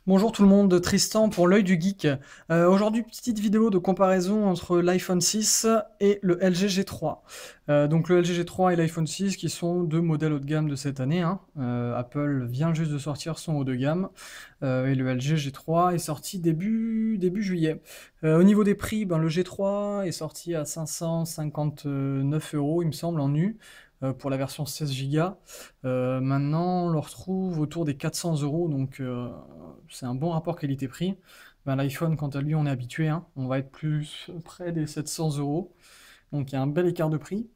Bonjour tout le monde, Tristan pour l'œil du geek. Aujourd'hui, petite vidéo de comparaison entre l'iPhone 6 et le LG G3. Donc le LG G3 et l'iPhone 6 qui sont deux modèles haut de gamme de cette année, hein. Apple vient juste de sortir son haut de gamme et le LG G3 est sorti début juillet. Au niveau des prix, ben, le G3 est sorti à 559 euros, il me semble, en nu. Pour la version 16 Go. Maintenant, on le retrouve autour des 400 euros, donc c'est un bon rapport qualité-prix. Ben, L'iPhone, quant à lui, on est habitué, hein, on va être plus près des 700 euros, donc il y a un bel écart de prix.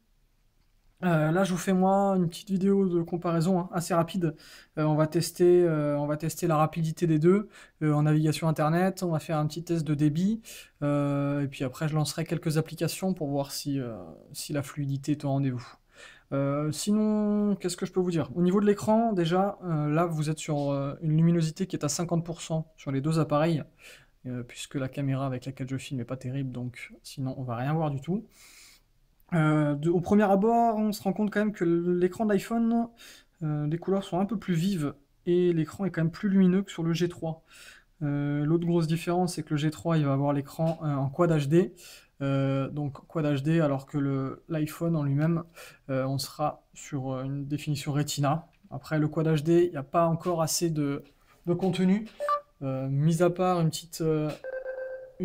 Là, je vous fais moi une petite vidéo de comparaison, hein, assez rapide. On va tester la rapidité des deux en navigation internet. On va faire un petit test de débit et puis après, je lancerai quelques applications pour voir si la fluidité est au rendez-vous. Sinon, qu'est-ce que je peux vous dire? Au niveau de l'écran, déjà, là, vous êtes sur une luminosité qui est à 50% sur les deux appareils, puisque la caméra avec laquelle je filme n'est pas terrible, donc sinon on va rien voir du tout. Au premier abord, on se rend compte quand même que l'écran de l'iPhone, les couleurs sont un peu plus vives et l'écran est quand même plus lumineux que sur le G3. L'autre grosse différence, c'est que le G3 il va avoir l'écran en Quad HD, donc Quad HD, alors que l'iPhone en lui-même, on sera sur une définition Retina. Après, le Quad HD, il n'y a pas encore assez de contenu, mis à part une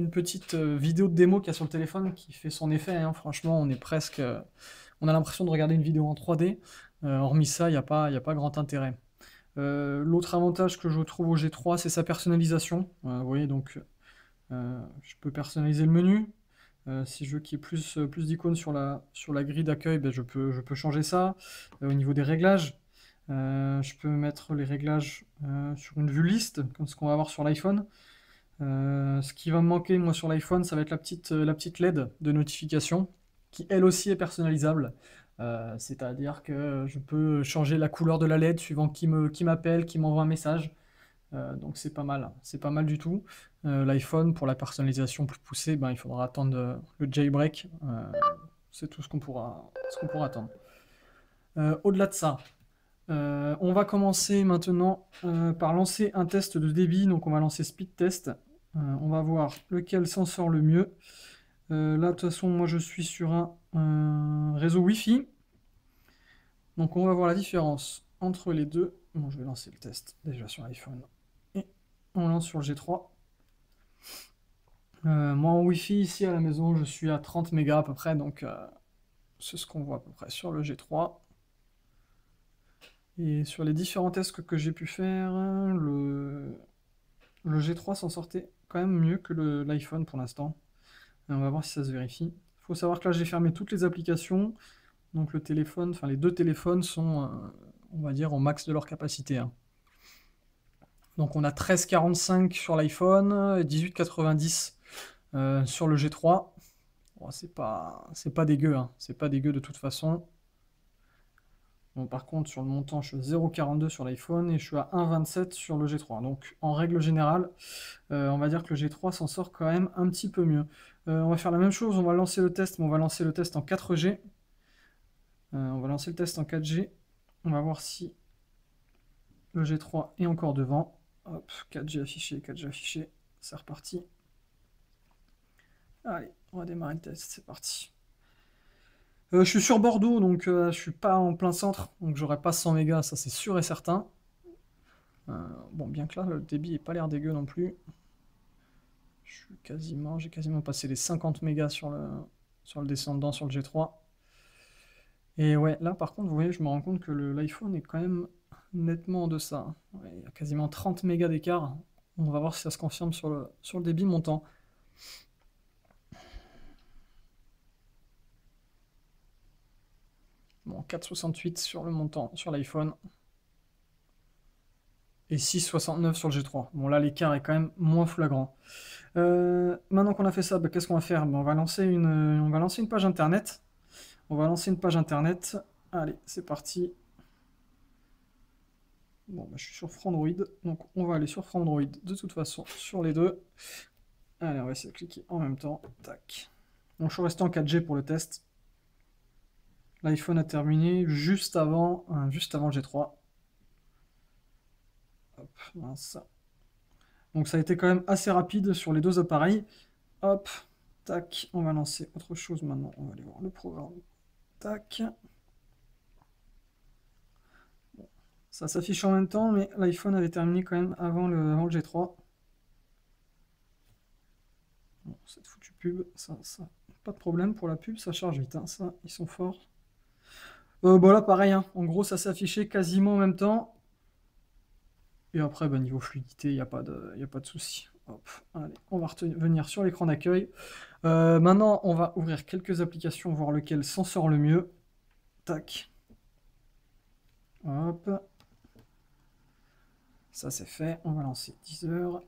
petite vidéo de démo qu'il y a sur le téléphone qui fait son effet, hein. Franchement, on a l'impression de regarder une vidéo en 3D. Hormis ça, il y a pas grand intérêt. L'autre avantage que je trouve au G3, c'est sa personnalisation. Vous voyez, donc je peux personnaliser le menu. Si je veux qu'il y ait plus d'icônes sur la grille d'accueil, ben, je peux changer ça. Au niveau des réglages, je peux mettre les réglages sur une vue liste, comme ce qu'on va avoir sur l'iPhone. Ce qui va me manquer, moi, sur l'iPhone, ça va être la petite LED de notification, qui elle aussi est personnalisable. C'est-à-dire que je peux changer la couleur de la LED suivant qui m'appelle, qui m'envoie un message. Donc c'est pas mal, c'est pas mal du tout. L'iPhone, pour la personnalisation plus poussée, ben, il faudra attendre le jailbreak. C'est tout ce qu'on pourra attendre. Au-delà de ça, on va commencer maintenant par lancer un test de débit. Donc on va lancer speed test. On va voir lequel s'en sort le mieux. Là, de toute façon, moi je suis sur un réseau Wi-Fi. Donc on va voir la différence entre les deux. Bon, je vais lancer le test déjà sur l'iPhone. Et on lance sur le G3. Moi en Wi-Fi ici à la maison, je suis à 30 mégas à peu près. Donc c'est ce qu'on voit à peu près sur le G3. Et sur les différents tests que j'ai pu faire, le G3 s'en sortait quand même mieux que l'iPhone pour l'instant. On va voir si ça se vérifie. Il faut savoir que là j'ai fermé toutes les applications. Donc le téléphone, enfin les deux téléphones sont, on va dire, au max de leur capacité, hein. Donc on a 13,45 sur l'iPhone et 18,90 sur le G3. Bon, c'est pas dégueu, hein. C'est pas dégueu de toute façon. Bon, par contre, sur le montant, je suis à 0,42 sur l'iPhone et je suis à 1,27 sur le G3. Donc, en règle générale, on va dire que le G3 s'en sort quand même un petit peu mieux. On va faire la même chose, on va lancer le test, mais on va lancer le test en 4G. On va lancer le test en 4G. On va voir si le G3 est encore devant. Hop, 4G affiché, 4G affiché. C'est reparti. Allez, on va démarrer le test, c'est parti. Je suis sur Bordeaux, donc je suis pas en plein centre, donc j'aurai pas 100 mégas, ça c'est sûr et certain. Bon, bien que là, le débit est pas l'air dégueu non plus. J'ai quasiment passé les 50 mégas sur le descendant, sur le G3. Et ouais, là par contre, vous voyez, je me rends compte que l'iPhone est quand même nettement en deçà. Ouais, il y a quasiment 30 mégas d'écart. On va voir si ça se confirme sur le débit montant. Bon, 4,68 sur le montant sur l'iPhone et 6,69 sur le G3. Bon, là, l'écart est quand même moins flagrant. Maintenant qu'on a fait ça, bah, qu'est-ce qu'on va faire? Bah, on va lancer une page internet. On va lancer une page internet. Allez, c'est parti. Bon, bah, je suis sur Frandroid, donc on va aller sur Frandroid de toute façon sur les deux. Allez, on va essayer de cliquer en même temps. Tac. Donc, je suis resté en 4G pour le test. L'iPhone a terminé juste avant le G3. Hop, mince. Donc ça a été quand même assez rapide sur les deux appareils. Hop, tac, on va lancer autre chose maintenant. On va aller voir le programme. Tac. Bon, ça s'affiche en même temps, mais l'iPhone avait terminé quand même avant le G3. Bon, cette foutue pub, ça, pas de problème pour la pub, ça charge vite, hein, ça, ils sont forts. Bon là pareil, hein, en gros ça s'est affiché quasiment en même temps. Et après, bah, niveau fluidité, il n'y a pas de souci. Hop, allez, on va revenir sur l'écran d'accueil. Maintenant, on va ouvrir quelques applications, voir lequel s'en sort le mieux. Tac. Hop. Ça c'est fait, on va lancer Deezer.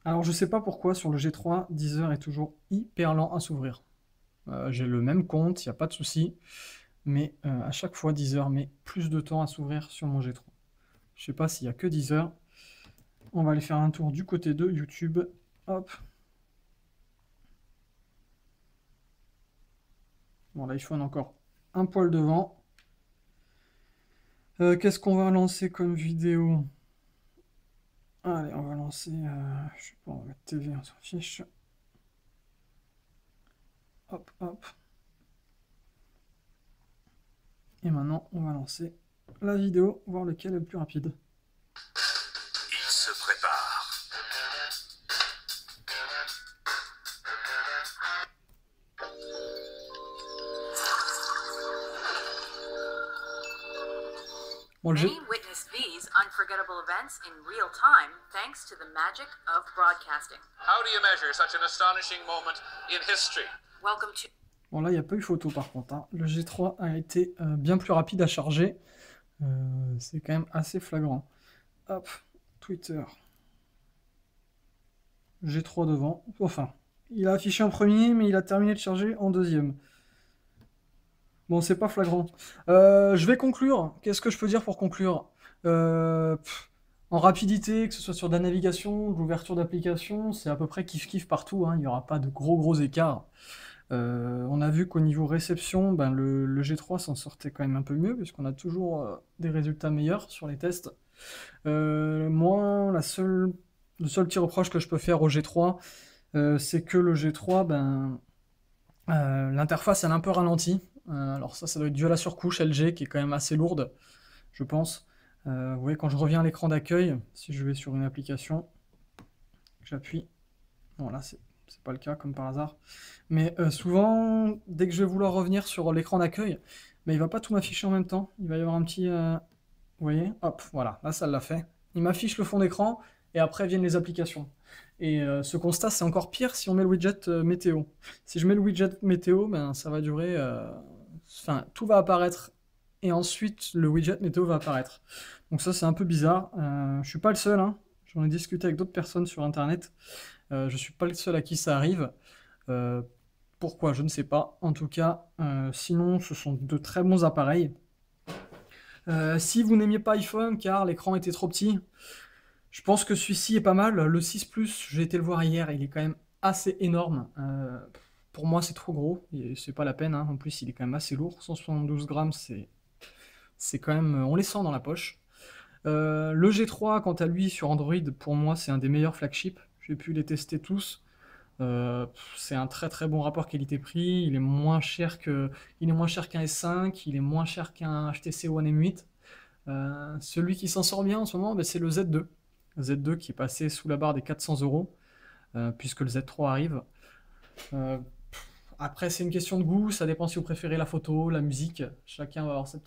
Alors je sais pas pourquoi sur le G3, Deezer est toujours hyper lent à s'ouvrir. J'ai le même compte, il n'y a pas de souci. Mais à chaque fois, Deezer met plus de temps à s'ouvrir sur mon G3. Je sais pas s'il y a que Deezer. On va aller faire un tour du côté de YouTube. Hop. Bon, l'iPhone encore un poil devant. Qu'est-ce qu'on va lancer comme vidéo? Allez, on va lancer... je sais pas, on va mettre TV, on s'en fiche. Hop, hop. Et maintenant, on va lancer la vidéo, voir lequel est le plus rapide. Il se prépare. Bon, Many witness these unforgettable events in real time thanks to the magic of broadcasting. How do you measure such an astonishing moment in history? Welcome to... Bon, là, il n'y a pas eu photo par contre, hein. Le G3 a été bien plus rapide à charger. C'est quand même assez flagrant. Hop, Twitter. G3 devant. Enfin, il a affiché en premier, mais il a terminé de charger en deuxième. Bon, c'est pas flagrant. Je vais conclure. Qu'est-ce que je peux dire pour conclure? En rapidité, que ce soit sur de la navigation, de l'ouverture d'application, c'est à peu près kiff-kiff partout, hein. Il n'y aura pas de gros écarts. On a vu qu'au niveau réception, ben, le G3 s'en sortait quand même un peu mieux, puisqu'on a toujours des résultats meilleurs sur les tests. Moi, le seul petit reproche que je peux faire au G3, c'est que le G3, ben, l'interface elle est un peu ralentie. Alors ça doit être dû à la surcouche LG qui est quand même assez lourde, je pense. Vous voyez, quand je reviens à l'écran d'accueil, si je vais sur une application, j'appuie. Bon, là, c'est pas le cas, comme par hasard. Mais souvent, dès que je vais vouloir revenir sur l'écran d'accueil, mais il va pas tout m'afficher en même temps. Il va y avoir un petit... vous voyez, hop, voilà, là, ça l'a fait. Il m'affiche le fond d'écran, et après viennent les applications. Et ce constat, c'est encore pire si on met le widget météo. Si je mets le widget météo, ben, ça va durer... Enfin, tout va apparaître, et ensuite, le widget météo va apparaître. Donc ça, c'est un peu bizarre. Je suis pas le seul, hein. J'en ai discuté avec d'autres personnes sur Internet. Je suis pas le seul à qui ça arrive. Pourquoi, je ne sais pas. En tout cas, sinon, ce sont de très bons appareils. Si vous n'aimiez pas iPhone, car l'écran était trop petit, je pense que celui-ci est pas mal. Le 6 Plus, j'ai été le voir hier, il est quand même assez énorme. Pour moi, c'est trop gros, c'est pas la peine, hein. En plus, il est quand même assez lourd. 172 grammes, c'est quand même... On les sent dans la poche. Le G3, quant à lui, sur Android, pour moi, c'est un des meilleurs flagships. J'ai pu les tester tous. C'est un très bon rapport qualité-prix. Il est moins cher qu'un S5, il est moins cher qu'un HTC One M8. Celui qui s'en sort bien en ce moment, ben, c'est le Z2. Z2 qui est passé sous la barre des 400 €, puisque le Z3 arrive. Après, c'est une question de goût, ça dépend si vous préférez la photo, la musique. Chacun va avoir sa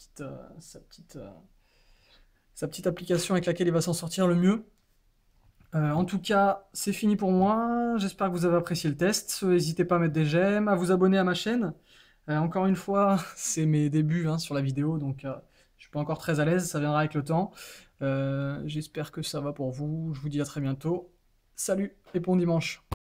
petite application avec laquelle il va s'en sortir le mieux. En tout cas, c'est fini pour moi. J'espère que vous avez apprécié le test. N'hésitez pas à mettre des j'aime, à vous abonner à ma chaîne. Encore une fois, c'est mes débuts, hein, sur la vidéo, donc je suis pas encore très à l'aise, ça viendra avec le temps. J'espère que ça va pour vous. Je vous dis à très bientôt. Salut et bon dimanche.